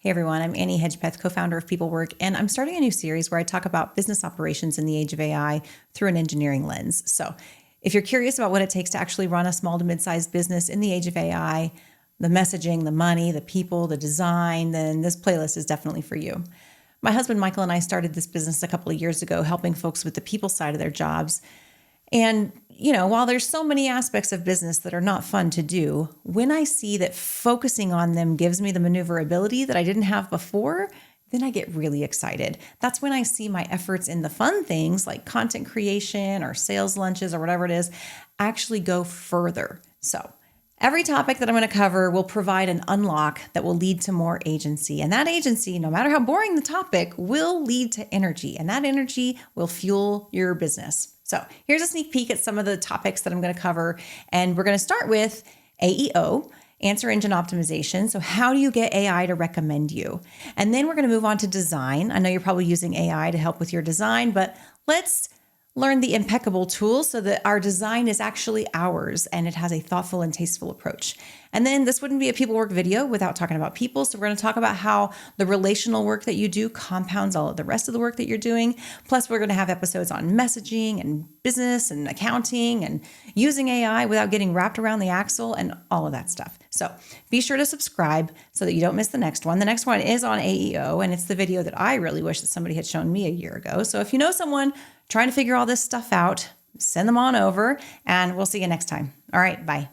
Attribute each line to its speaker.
Speaker 1: Hey everyone, I'm Annie Hedgepeth, co-founder of PeopleWork, and I'm starting a new series where I talk about business operations in the age of AI through an engineering lens. So if you're curious about what it takes to actually run a small to mid-sized business in the age of AI, the messaging, the money, the people, the design, then this playlist is definitely for you. My husband Michael and I started this business a couple of years ago, helping folks with the people side of their jobs. And, while there's so many aspects of business that are not fun to do, when I see that focusing on them gives me the maneuverability that I didn't have before, then I get really excited. That's when I see my efforts in the fun things like content creation or sales lunches or whatever it is actually go further. So every topic that I'm going to cover will provide an unlock that will lead to more agency. And that agency, no matter how boring the topic, will lead to energy. And that energy will fuel your business. So here's a sneak peek at some of the topics that I'm going to cover. And we're going to start with AEO, answer engine optimization. So how do you get AI to recommend you? And then we're going to move on to design. I know you're probably using AI to help with your design, but let's learn the impeccable tools so that our design is actually ours and it has a thoughtful and tasteful approach. And then this wouldn't be a PeopleWork video without talking about people. So we're going to talk about how the relational work that you do compounds all of the rest of the work that you're doing. Plus, we're going to have episodes on messaging and business and accounting and using AI without getting wrapped around the axle and all of that stuff. So be sure to subscribe so that you don't miss the next one. The next one is on AEO, and it's the video that I really wish that somebody had shown me a year ago. So if you know someone trying to figure all this stuff out, send them on over, and we'll see you next time. All right, bye.